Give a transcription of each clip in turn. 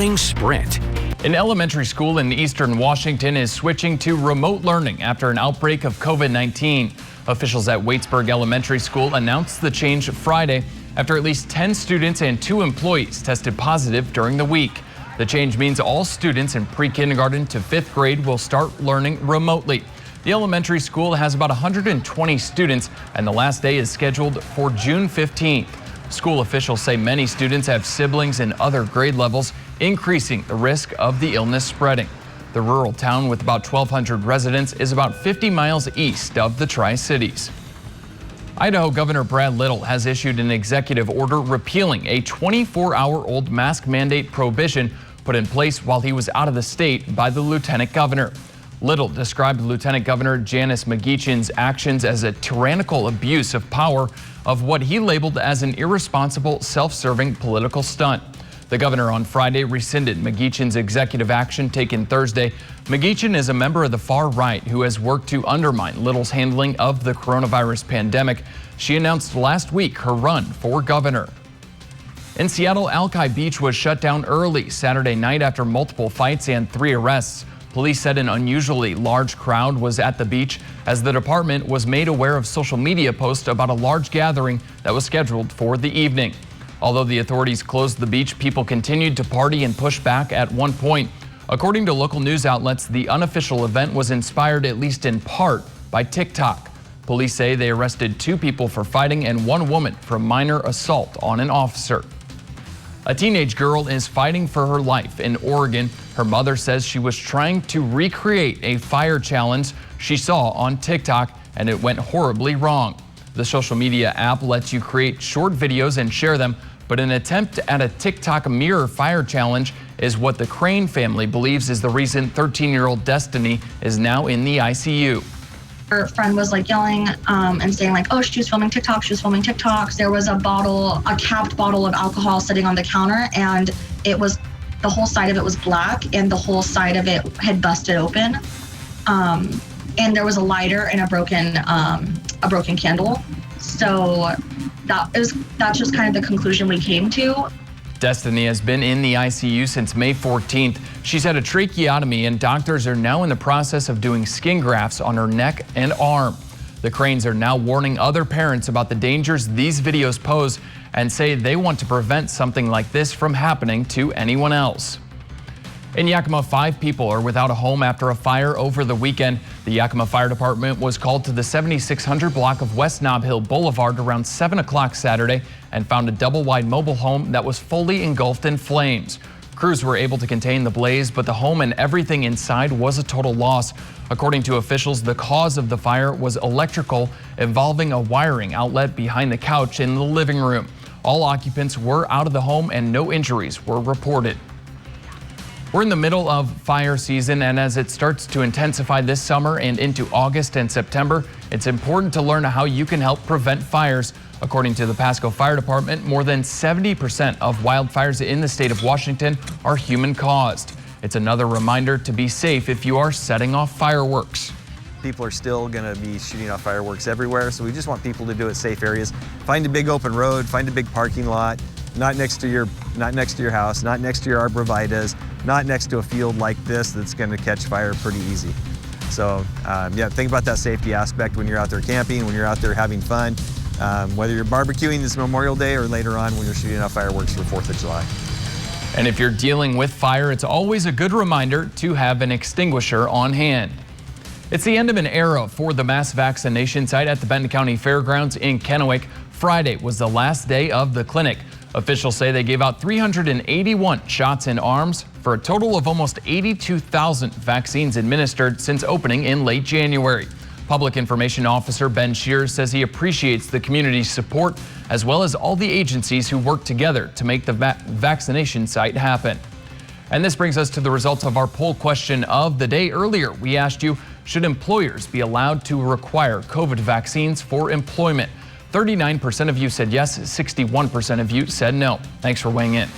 Sprint. An elementary school in eastern Washington is switching to remote learning after an outbreak of COVID-19. Officials at Waitsburg Elementary School announced the change Friday after at least 10 students and 2 employees tested positive during the week. The change means all students in pre-kindergarten to 5th grade will start learning remotely. The elementary school has about 120 students, and the last day is scheduled for June 15th. School officials say many students have siblings in other grade levels, increasing the risk of the illness spreading. The rural town with about 1,200 residents is about 50 miles east of the Tri-Cities. Idaho Governor Brad Little has issued an executive order repealing a 24-hour-old mask mandate prohibition put in place while he was out of the state by the lieutenant governor. Little described Lieutenant Governor Janice McGeachin's actions as a tyrannical abuse of power of what he labeled as an irresponsible, self-serving political stunt. The governor on Friday rescinded McGeachin's executive action taken Thursday. McGeachin is a member of the far right who has worked to undermine Little's handling of the coronavirus pandemic. She announced last week her run for governor. In Seattle, Alki Beach was shut down early Saturday night after multiple fights and 3 arrests. Police said an unusually large crowd was at the beach as the department was made aware of social media posts about a large gathering that was scheduled for the evening. Although the authorities closed the beach, people continued to party and push back at one point. According to local news outlets, the unofficial event was inspired at least in part by TikTok. Police say they arrested 2 people for fighting and 1 woman for minor assault on an officer. A teenage girl is fighting for her life in Oregon. Her mother says she was trying to recreate a fire challenge she saw on TikTok, and it went horribly wrong. The social media app lets you create short videos and share them, but an attempt at a TikTok mirror fire challenge is what the Crane family believes is the reason 13-year-old Destiny is now in the ICU. Her friend was like yelling and saying like, oh, she was filming TikTok, she was filming TikToks. There was a capped bottle of alcohol sitting on the counter, and the whole side of it was black and the whole side of it had busted open. And there was a lighter and a broken candle. So that's just kind of the conclusion we came to. Destiny has been in the ICU since May 14th. She's had a tracheotomy, and doctors are now in the process of doing skin grafts on her neck and arm. The Cranes are now warning other parents about the dangers these videos pose and say they want to prevent something like this from happening to anyone else. In Yakima, 5 people are without a home after a fire over the weekend. The Yakima Fire Department was called to the 7600 block of West Nob Hill Boulevard around 7 o'clock Saturday and found a double-wide mobile home that was fully engulfed in flames. Crews were able to contain the blaze, but the home and everything inside was a total loss. According to officials, the cause of the fire was electrical, involving a wiring outlet behind the couch in the living room. All occupants were out of the home and no injuries were reported. We're in the middle of fire season, and as it starts to intensify this summer and into August and September, it's important to learn how you can help prevent fires. According to the Pasco Fire Department, more than 70% of wildfires in the state of Washington are human-caused. It's another reminder to be safe if you are setting off fireworks. People are still going to be shooting off fireworks everywhere, so we just want people to do it safe areas. Find a big open road, find a big parking lot, not next to your house, not next to your arborvitaes, not next to a field like this that's going to catch fire pretty easy. So yeah, think about that safety aspect when you're out there camping, when you're out there having fun, whether you're barbecuing this Memorial Day or later on when you're shooting off fireworks for 4th of July. And if you're dealing with fire, it's always a good reminder to have an extinguisher on hand. It's the end of an era for the mass vaccination site at the Benton County Fairgrounds in Kennewick. Friday was the last day of the clinic. Officials say they gave out 381 shots in arms for a total of almost 82,000 vaccines administered since opening in late January. Public Information Officer Ben Shears says he appreciates the community's support as well as all the agencies who work together to make the vaccination site happen. And this brings us to the results of our poll question of the day. Earlier, we asked you, should employers be allowed to require COVID vaccines for employment? 39% of you said yes, 61% of you said no. Thanks for weighing in.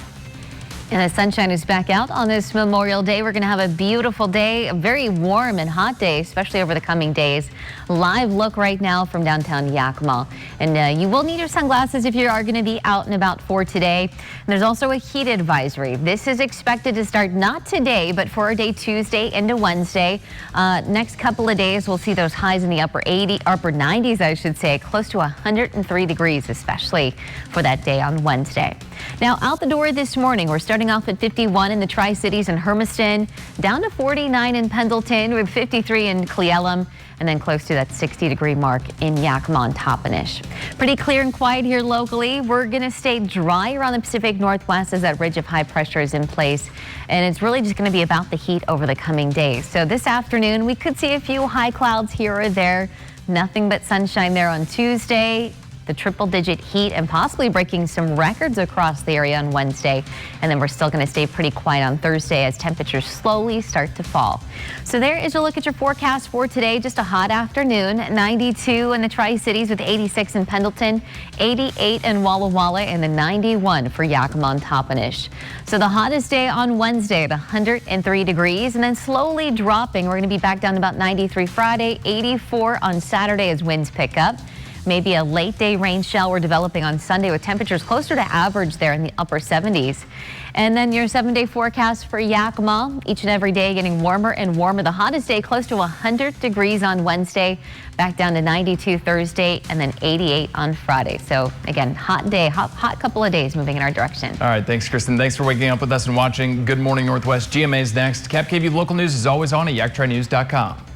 And the sunshine is back out on this Memorial Day. We're going to have a beautiful day, a very warm and hot day, especially over the coming days. Live look right now from downtown Yakima. And you will need your sunglasses if you are going to be out and about for today. And there's also a heat advisory. This is expected to start not today, but for a day Tuesday into Wednesday. Next couple of days, we'll see those highs in the upper 90s, I should say, close to 103 degrees, especially for that day on Wednesday. Now, out the door this morning, we're starting off at 51 in the Tri-Cities and Hermiston, down to 49 in Pendleton, with 53 in Cle Elum, and then close to that 60-degree mark in Yakima and Toppenish. Pretty clear and quiet here locally. We're going to stay dry around the Pacific Northwest as that ridge of high pressure is in place, and it's really just going to be about the heat over the coming days. So this afternoon, we could see a few high clouds here or there. Nothing but sunshine there on Tuesday. The triple-digit heat and possibly breaking some records across the area on Wednesday. And then we're still going to stay pretty quiet on Thursday as temperatures slowly start to fall. So there is a look at your forecast for today. Just a hot afternoon. 92 in the Tri-Cities with 86 in Pendleton, 88 in Walla Walla, and then 91 for Yakima and Toppenish. So the hottest day on Wednesday at 103 degrees, and then slowly dropping. We're going to be back down to about 93 Friday, 84 on Saturday as winds pick up. Maybe a late day rain shower developing on Sunday with temperatures closer to average there in the upper 70s. And then your 7-day forecast for Yakima, each and every day getting warmer and warmer. The hottest day close to 100 degrees on Wednesday, back down to 92 Thursday, and then 88 on Friday. So again, hot day, hot couple of days moving in our direction. All right, thanks, Kristen. Thanks for waking up with us and watching Good Morning Northwest. GMA's next. Cap gave you local news is always on at yaktranews.com.